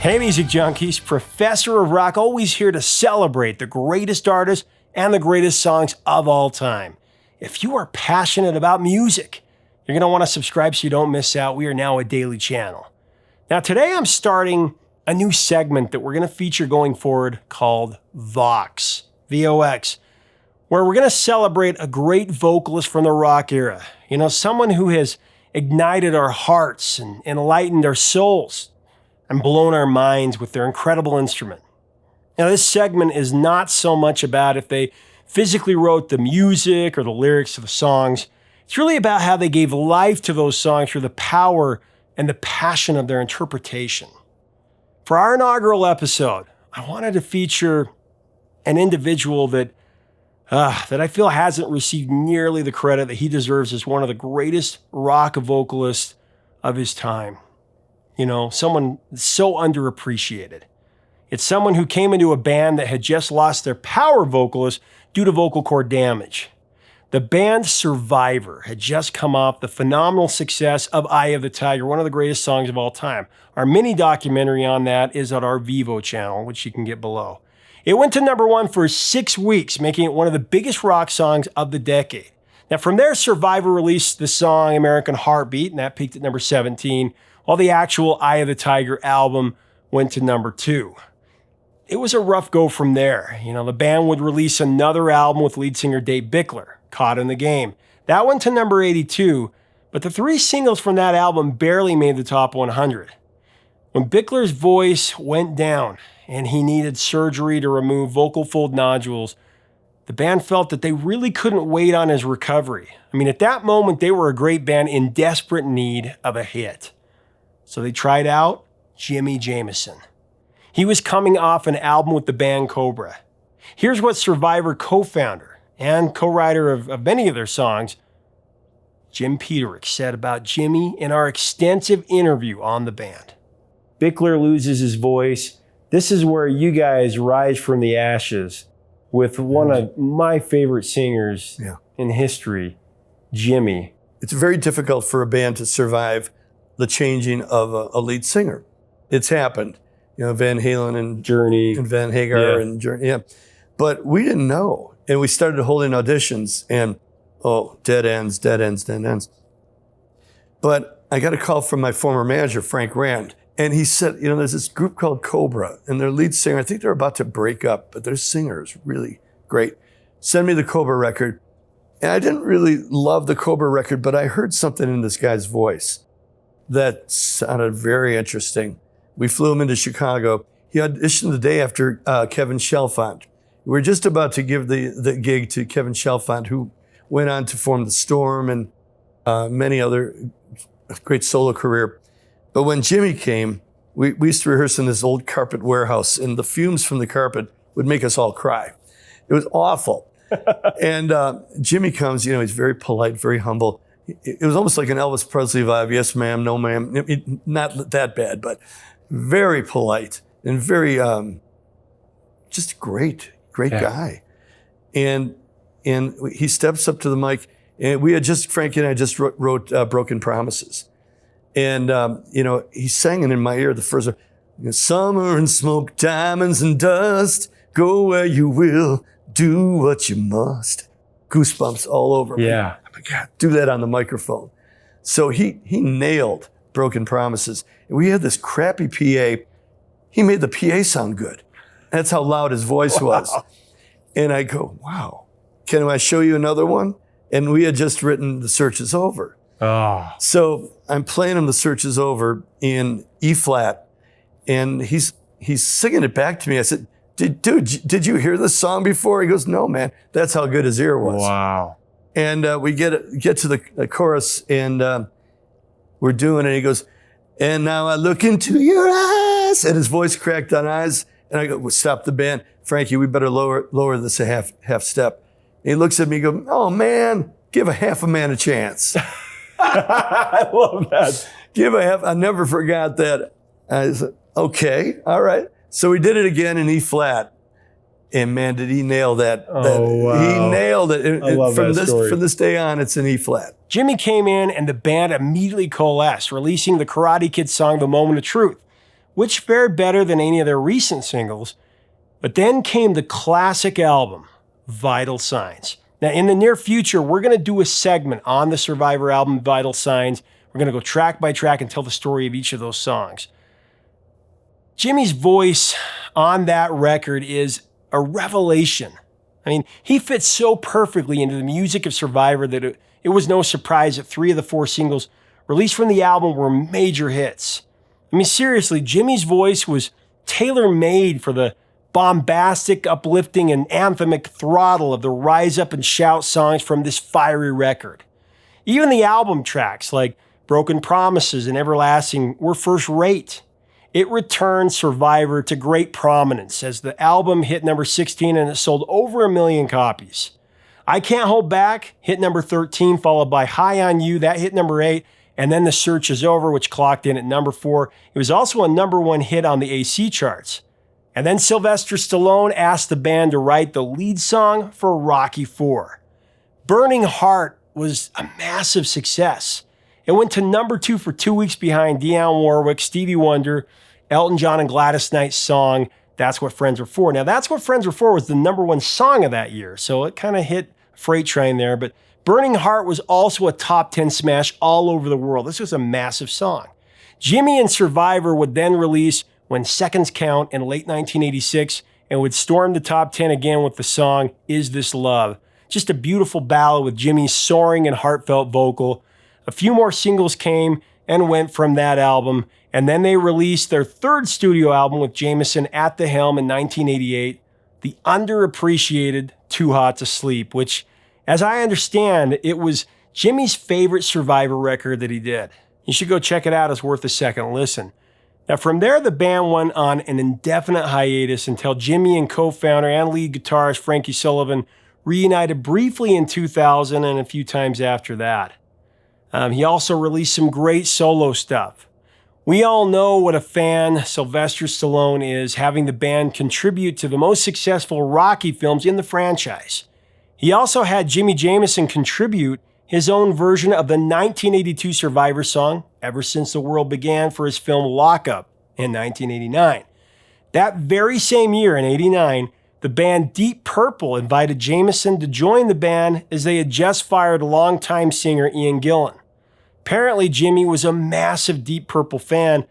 Hey music junkies, Professor of Rock, always here to celebrate the greatest artists and the greatest songs of all time. If you are passionate about music, you're going to want to subscribe so you don't miss out. We are now a daily channel. Now today I'm starting a new segment that we're going to feature going forward called VOX, V-O-X, where we're going to celebrate a great vocalist from the rock era. You know, someone who has ignited our hearts and enlightened our souls and blown our minds with their incredible instrument. Now, this segment is not so much about if they physically wrote the music or the lyrics to the songs. It's really about how they gave life to those songs through the power and the passion of their interpretation. For our inaugural episode, I wanted to feature an individual that I feel hasn't received nearly the credit that he deserves as one of the greatest rock vocalists of his time. You know, someone so underappreciated. It's someone who came into a band that had just lost their power vocalist due to vocal cord damage. The band Survivor had just come off the phenomenal success of Eye of the Tiger, one of the greatest songs of all time. Our mini documentary on that is at our Vivo channel, which you can get below. It went to number 1 for 6 weeks, making it one of the biggest rock songs of the decade. Now from there, Survivor released the song American Heartbeat, and that peaked at number 17, while the actual Eye of the Tiger album went to number 2. It was a rough go from there. You know, the band would release another album with lead singer Dave Bickler, Caught in the Game. That went to number 82, but the 3 singles from that album barely made the top 100. When Bickler's voice went down and he needed surgery to remove vocal fold nodules, the band felt that they really couldn't wait on his recovery. I mean, at that moment, they were a great band in desperate need of a hit. So they tried out Jimi Jamison. He was coming off an album with the band Cobra. Here's what Survivor co-founder and co-writer of many of their songs, JIM PETERIK, said about Jimi in our extensive interview on the band. Bickler loses his voice. This is where you guys rise from the ashes with one of my favorite singers in history, Jimi. It's very difficult for a band to survive the changing of a lead singer. It's happened. You know, Van Halen and Journey and Van Hagar and Journey. But we didn't know. And we started holding auditions and, dead ends. But I got a call from my former manager, Frank Rand. And he said, you know, there's this group called Cobra, and their lead singer, I think they're about to break up, but their singer is really great. Send me the Cobra record. And I didn't really love the Cobra record, but I heard something in this guy's voice that sounded very interesting. We flew him into Chicago. He auditioned the day after Kevin Chalfant. We were just about to give the gig to Kevin Chalfant, who went on to form The Storm and many other great solo career. But when Jimi came, we used to rehearse in this old carpet warehouse, and the fumes from the carpet would make us all cry. It was awful. And Jimi comes, you know, he's very polite, very humble. It was almost like an Elvis Presley vibe. Yes, ma'am, no, ma'am. Not that bad, but very polite and very, just great guy. And he steps up to the mic, and Frankie and I just wrote Broken Promises. And, you know, he's singing in my ear the first one, summer and smoke, diamonds and dust, go where you will, do what you must. Goosebumps all over me. Yeah. Oh my God, do that on the microphone. So he nailed Broken Promises. And we had this crappy PA. He made the PA sound good. That's how loud his voice was. And I go, wow, can I show you another one? And we had just written The Search Is Over. Oh. So I'm playing him The Search Is Over in E flat, and he's singing it back to me. I said, did you hear this song before? He goes, no, man. That's how good his ear was. Wow. And we get to the chorus, and we're doing it. He goes, and now I look into your eyes, and his voice cracked on eyes. And I go, well, stop the band. Frankie, we better lower this a half step. And he looks at me and goes, oh, man, give a half a man a chance. I love that. I never forgot that. I said, okay, all right. So we did it again in E flat. And man, did he nail that. Wow. He nailed it. I love that story. From this day on, it's in E flat. Jimi came in and the band immediately coalesced, releasing the Karate Kid song, The Moment of Truth, which fared better than any of their recent singles. But then came the classic album, Vital Signs. Now, in the near future, we're going to do a segment on the Survivor album, Vital Signs. We're going to go track by track and tell the story of each of those songs. Jimi's voice on that record is a revelation. I mean, he fits so perfectly into the music of Survivor that it was no surprise that 3 of the 4 singles released from the album were major hits. I mean, seriously, Jimi's voice was tailor-made for the bombastic, uplifting, and anthemic throttle of the Rise Up and Shout songs from this fiery record. Even the album tracks like Broken Promises and Everlasting were first-rate. It returned Survivor to great prominence as the album hit number 16 and it sold over 1 million copies. I Can't Hold Back hit number 13, followed by High on You, that hit number 8, and then The Search Is Over, which clocked in at number 4. It was also a number 1 hit on the AC charts. And then Sylvester Stallone asked the band to write the lead song for Rocky IV. Burning Heart was a massive success. It went to number 2 for 2 weeks behind Dionne Warwick, Stevie Wonder, Elton John and Gladys Knight's song, That's What Friends Are For. Now, That's What Friends Are For was the number 1 song of that year, so it kind of hit freight train there. But Burning Heart was also a top 10 smash all over the world. This was a massive song. Jimi and Survivor would then release When Seconds Count in late 1986 and would storm the top 10 again with the song Is This Love? Just a beautiful ballad with Jimi's soaring and heartfelt vocal. A few more singles came and went from that album, and then they released their 3rd studio album with Jamison at the helm in 1988, the underappreciated Too Hot to Sleep, which, as I understand, it was Jimi's favorite Survivor record that he did. You should go check it out. It's worth a second listen. Now, from there, the band went on an indefinite hiatus until Jimi and co-founder and lead guitarist Frankie Sullivan reunited briefly in 2000 and a few times after that. He also released some great solo stuff. We all know what a fan Sylvester Stallone is, having the band contribute to the most successful Rocky films in the franchise. He also had Jimi Jamison contribute his own version of the 1982 Survivor song, Ever Since the World Began, for his film Lock Up in 1989. That very same year, in 89, the band Deep Purple invited Jamison to join the band as they had just fired longtime singer Ian Gillan. Apparently, Jimi was a massive Deep Purple fan,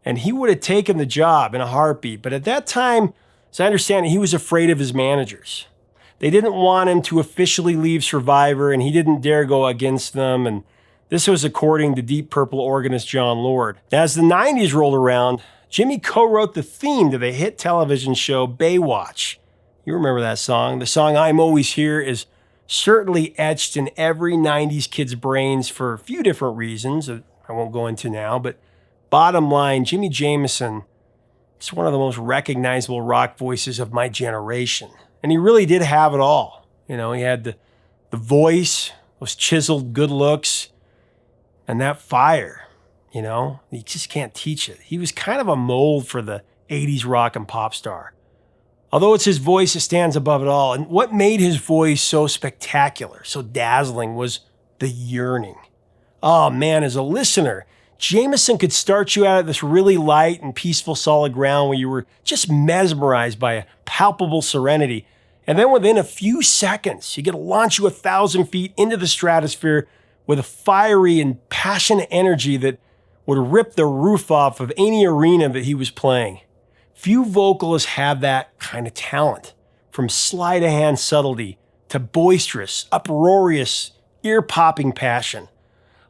and he would have taken the job in a heartbeat. But at that time, as I understand it, he was afraid of his managers. They didn't want him to officially leave Survivor, and he didn't dare go against them. And this was according to Deep Purple organist John Lord. As the 90s rolled around, Jimi co-wrote the theme to the hit television show Baywatch. You remember that song. The song I'm Always Here is certainly etched in every 90s kid's brains for a few different reasons that I won't go into now. But bottom line, Jimi Jamison is one of the most recognizable rock voices of my generation. And he really did have it all. You know, he had the voice, those chiseled good looks, and that fire. You know, you just can't teach it. He was kind of a mold for the 80s rock and pop star. Although it's his voice that stands above it all. And what made his voice so spectacular, so dazzling, was the yearning. Oh man, as a listener, Jamison could start you out at this really light and peaceful solid ground where you were just mesmerized by a palpable serenity. And then within a few seconds, he could launch you 1,000 feet into the stratosphere with a fiery and passionate energy that would rip the roof off of any arena that he was playing. Few vocalists have that kind of talent, from sleight-of-hand subtlety to boisterous, uproarious, ear-popping passion.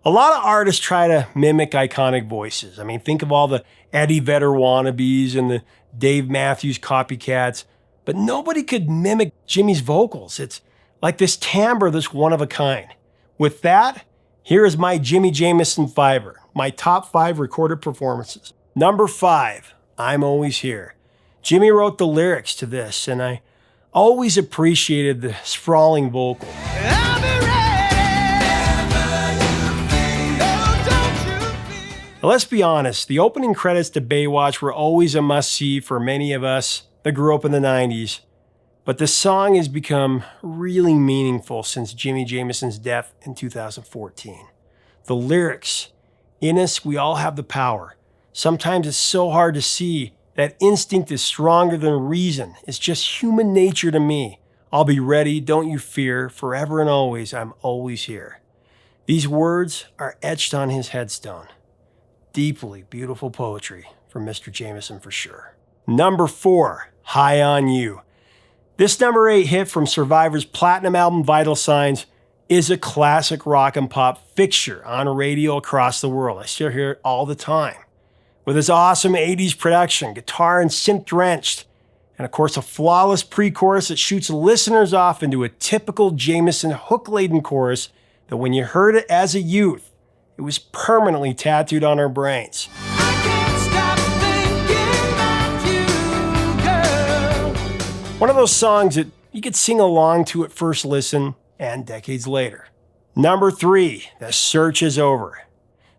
A lot of artists try to mimic iconic voices. I mean, think of all the Eddie Vedder wannabes and the Dave Matthews copycats, but nobody could mimic Jimi's vocals. It's like this timbre that's one of a kind. With that, here is my Jimi Jamison fiver, my top 5 recorded performances. Number 5, I'm Always Here. Jimi wrote the lyrics to this, and I always appreciated the sprawling vocal. Now, let's be honest, the opening credits to Baywatch were always a must-see for many of us that grew up in the 90s, but the song has become really meaningful since Jimi Jamison's death in 2014. The lyrics, "In us we all have the power. Sometimes it's so hard to see. That instinct is stronger than reason. It's just human nature to me. I'll be ready, don't you fear, forever and always, I'm always here. These words are etched on his headstone. Deeply beautiful poetry from Mr. Jamison for sure. Number 4, High on You. This number 8 hit from Survivor's platinum album Vital Signs is a classic rock and pop fixture on radio across the world. I still hear it all the time. With its awesome 80s production, guitar and synth drenched, and of course a flawless pre-chorus that shoots listeners off into a typical Jamison hook-laden chorus that when you heard it as a youth, it was permanently tattooed on our brains. One of those songs that you could sing along to at first listen and decades later. Number 3, The Search Is Over.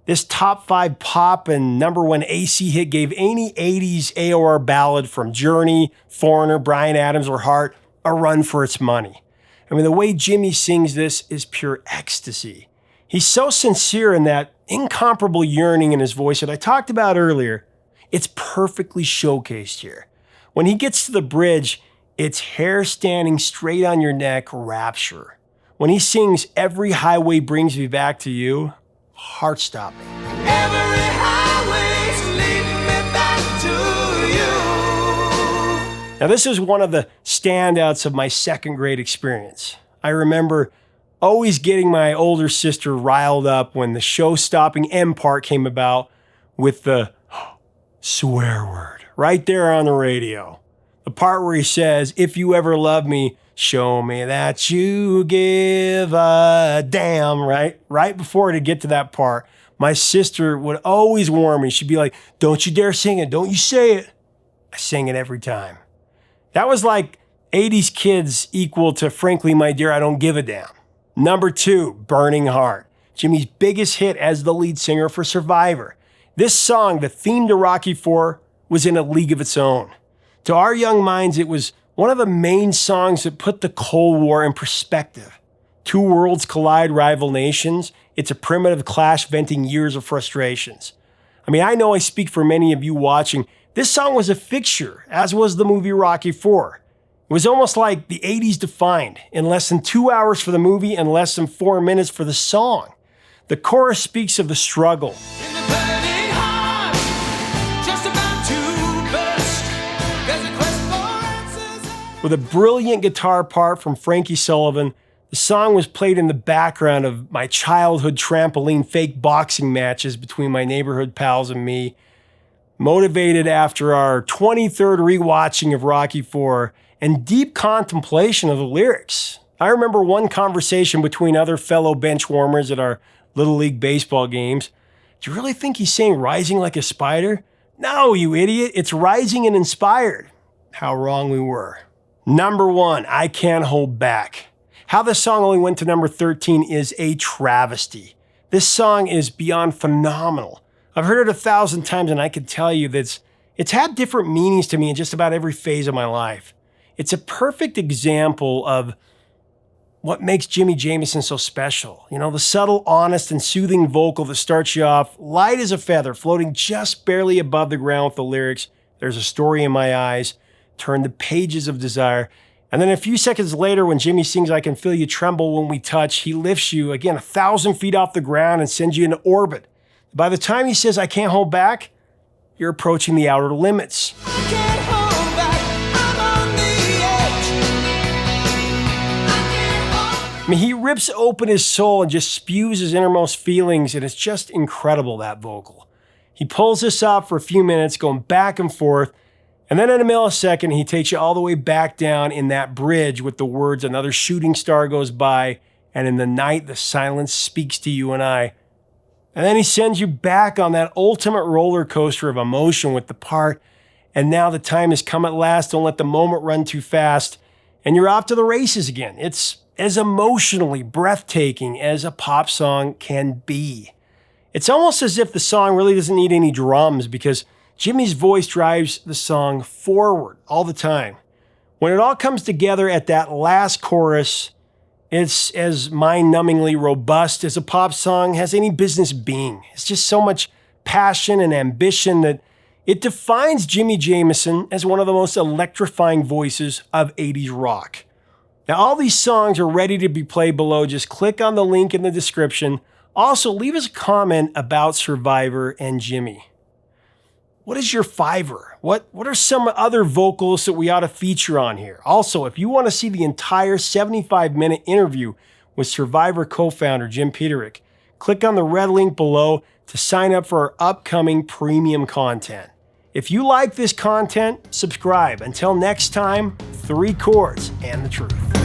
This top 5 pop and number 1 AC hit gave any 80s AOR ballad from Journey, Foreigner, Bryan Adams, or Heart a run for its money. I mean, the way Jimmy sings this is pure ecstasy. He's so sincere in that incomparable yearning in his voice that I talked about earlier. It's perfectly showcased here. When he gets to the bridge, it's hair standing straight on your neck rapture. When he sings Every Highway Brings Me Back to You, heart-stopping. Every highway's leading me back to you. Now, this is one of the standouts of my second grade experience. I remember always getting my older sister riled up when the show-stopping end part came about with the swear word right there on the radio. The part where he says, if you ever love me, show me that you give a damn, right? Right before to get to that part, my sister would always warn me. She'd be like, don't you dare sing it. Don't you say it. I sang it every time. That was like 80s Kids equal to Frankly, My Dear, I Don't Give a Damn. Number 2, Burning Heart. Jimmy's biggest hit as the lead singer for Survivor. This song, the theme to Rocky IV, was in a league of its own. To our young minds, it was one of the main songs that put the Cold War in perspective. Two worlds collide, rival nations. It's a primitive clash venting years of frustrations. I mean, I know I speak for many of you watching. This song was a fixture, as was the movie Rocky IV. It was almost like the 80s defined, in less than 2 hours for the movie and less than 4 minutes for the song. The chorus speaks of the struggle. With a brilliant guitar part from Frankie Sullivan, the song was played in the background of my childhood trampoline fake boxing matches between my neighborhood pals and me, motivated after our 23rd rewatching of Rocky IV and deep contemplation of the lyrics. I remember one conversation between other fellow bench warmers at our Little League baseball games. Do you really think he's saying rising like a spider? No, you idiot. It's rising and inspired. How wrong we were. Number 1, I Can't Hold Back. How this song only went to number 13 is a travesty. This song is beyond phenomenal. I've heard it 1,000 times and I can tell you that it's had different meanings to me in just about every phase of my life. It's a perfect example of what makes Jimi Jamison so special. You know, the subtle, honest, and soothing vocal that starts you off light as a feather, floating just barely above the ground with the lyrics, "There's a story in my eyes," turn the pages of desire. And then a few seconds later, when Jimmy sings I Can Feel You Tremble When We Touch, he lifts you, again, 1,000 feet off the ground and sends you into orbit. By the time he says I can't hold back, you're approaching the outer limits. I can't hold back, I'm on the edge. I can't hold I mean, he rips open his soul and just spews his innermost feelings, and it's just incredible, that vocal. He pulls this off for a few minutes, going back and forth, and then in a millisecond, he takes you all the way back down in that bridge with the words, "Another shooting star goes by, and in the night the silence speaks to you and I." And then he sends you back on that ultimate roller coaster of emotion with the part, "And now the time has come at last, don't let the moment run too fast," and you're off to the races again. It's as emotionally breathtaking as a pop song can be. It's almost as if the song really doesn't need any drums because Jimmy's voice drives the song forward all the time. When it all comes together at that last chorus, it's as mind-numbingly robust as a pop song has any business being. It's just so much passion and ambition that it defines Jimi Jamison as one of the most electrifying voices of 80s rock. Now, all these songs are ready to be played below. Just click on the link in the description. Also, leave us a comment about Survivor and Jimi. What is your fiver? What are some other vocalists that we ought to feature on here? Also, if you want to see the entire 75-minute interview with Survivor co-founder Jim Peterik, click on the red link below to sign up for our upcoming premium content. If you like this content, subscribe. Until next time, 3 chords and the truth.